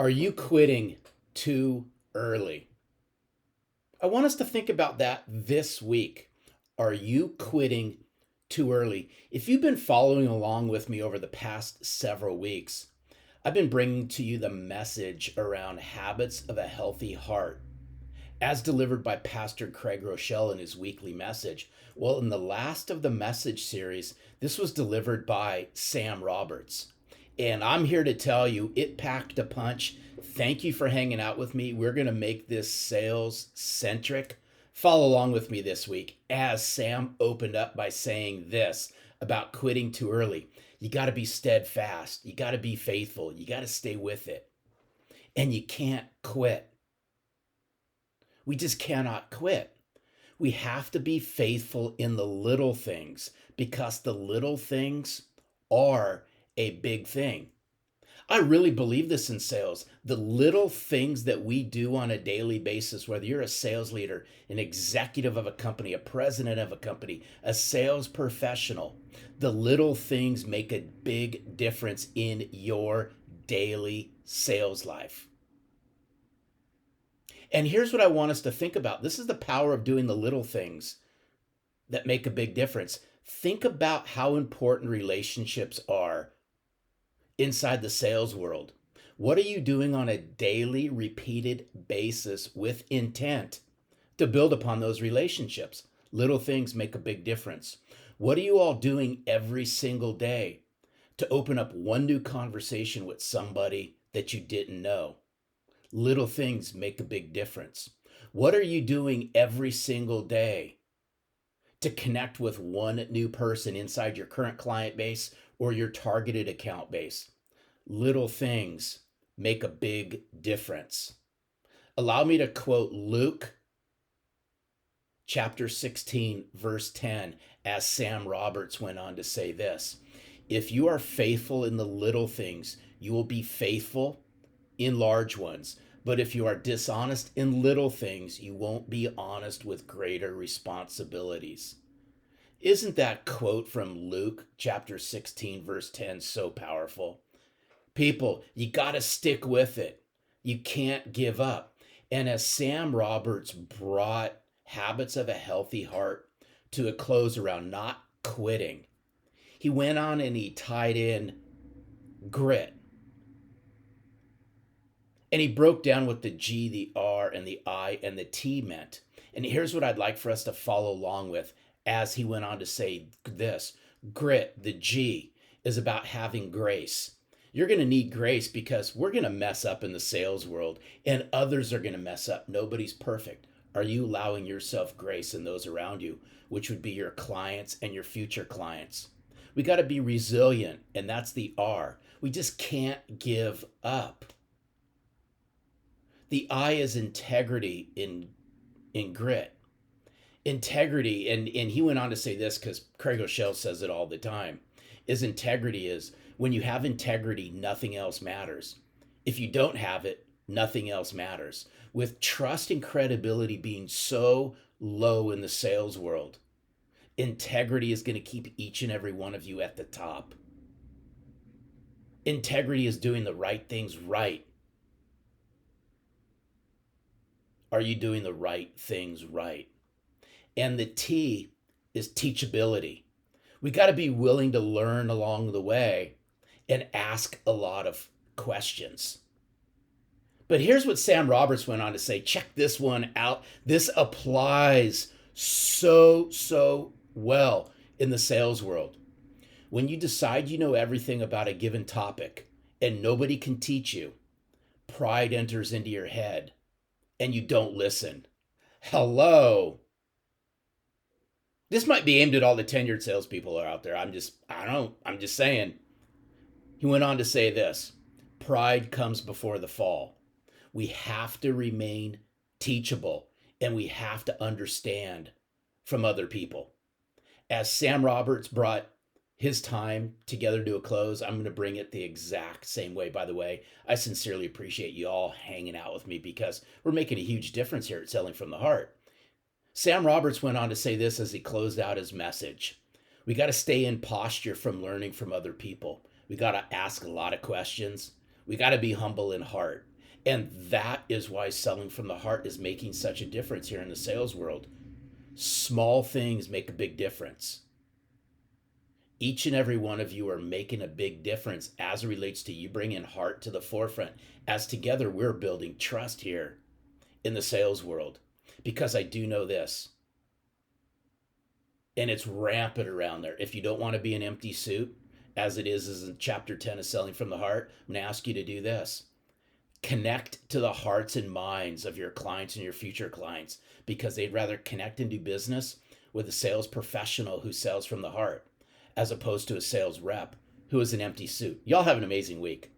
Are you quitting too early? I want us to think about that this week. Are you quitting too early? If you've been following along with me over the past several weeks, I've been bringing to you the message around habits of a healthy heart as delivered by Pastor Craig Groeschel in his weekly message. Well, in the last of the message series, this was delivered by Sam Roberts. And I'm here to tell you, it packed a punch. Thank you for hanging out with me. We're going to make this sales centric. Follow along with me this week as Sam opened up by saying this about quitting too early. You got to be steadfast. You got to be faithful. You got to stay with it. And you can't quit. We just cannot quit. We have to be faithful in the little things because the little things are a big thing. I really believe this in sales. The little things that we do on a daily basis, whether you're a sales leader, an executive of a company, a president of a company, a sales professional, the little things make a big difference in your daily sales life. And here's what I want us to think about. This is the power of doing the little things that make a big difference. Think about how important relationships are inside the sales world. What are you doing on a daily, repeated basis with intent to build upon those relationships? Little things make a big difference. What are you all doing every single day to open up one new conversation with somebody that you didn't know? Little things make a big difference. What are you doing every single day to connect with one new person inside your current client base or your targeted account base? Little things make a big difference. Allow me to quote Luke chapter 16, verse 10, as Sam Roberts went on to say this. If you are faithful in the little things, you will be faithful in large ones. But if you are dishonest in little things, you won't be honest with greater responsibilities. Isn't that quote from Luke chapter 16, verse 10 so powerful? People, you got to stick with it. You can't give up. And as Sam Roberts brought habits of a healthy heart to a close around not quitting, he went on and he tied in grit. And he broke down what the G, the R, and the I, and the T meant. And here's what I'd like for us to follow along with as he went on to say this. Grit, the G, is about having grace. You're going to need grace because we're going to mess up in the sales world and others are going to mess up. Nobody's perfect. Are you allowing yourself grace in those around you, which would be your clients and your future clients? We got to be resilient, and that's the R. We just can't give up. The I is integrity in grit. Integrity, and he went on to say this because Craig Groeschel says it all the time, is integrity is when you have integrity, nothing else matters. If you don't have it, nothing else matters. With trust and credibility being so low in the sales world, integrity is going to keep each and every one of you at the top. Integrity is doing the right things right. Are you doing the right things right? And the T is teachability. We got to be willing to learn along the way and ask a lot of questions. But here's what Sam Roberts went on to say. Check this one out. This applies so well in the sales world. When you decide you know everything about a given topic and nobody can teach you, pride enters into your head and you don't listen. Hello. This might be aimed at all the tenured salespeople are out there. I'm just saying. He went on to say this. Pride comes before the fall. We have to remain teachable and we have to understand from other people. As Sam Roberts brought his time together to a close, I'm going to bring it the exact same way. By the way, I sincerely appreciate you all hanging out with me because we're making a huge difference here at Selling from the Heart. Sam Roberts went on to say this as he closed out his message. We got to stay in posture from learning from other people. We got to ask a lot of questions. We got to be humble in heart. And that is why selling from the heart is making such a difference here in the sales world. Small things make a big difference. Each and every one of you are making a big difference as it relates to you bringing heart to the forefront. As together, we're building trust here in the sales world. Because I do know this, and it's rampant around there. If you don't want to be an empty suit, as it is in chapter 10 of Selling from the Heart, I'm going to ask you to do this. Connect to the hearts and minds of your clients and your future clients, because they'd rather connect and do business with a sales professional who sells from the heart as opposed to a sales rep who is an empty suit. Y'all have an amazing week.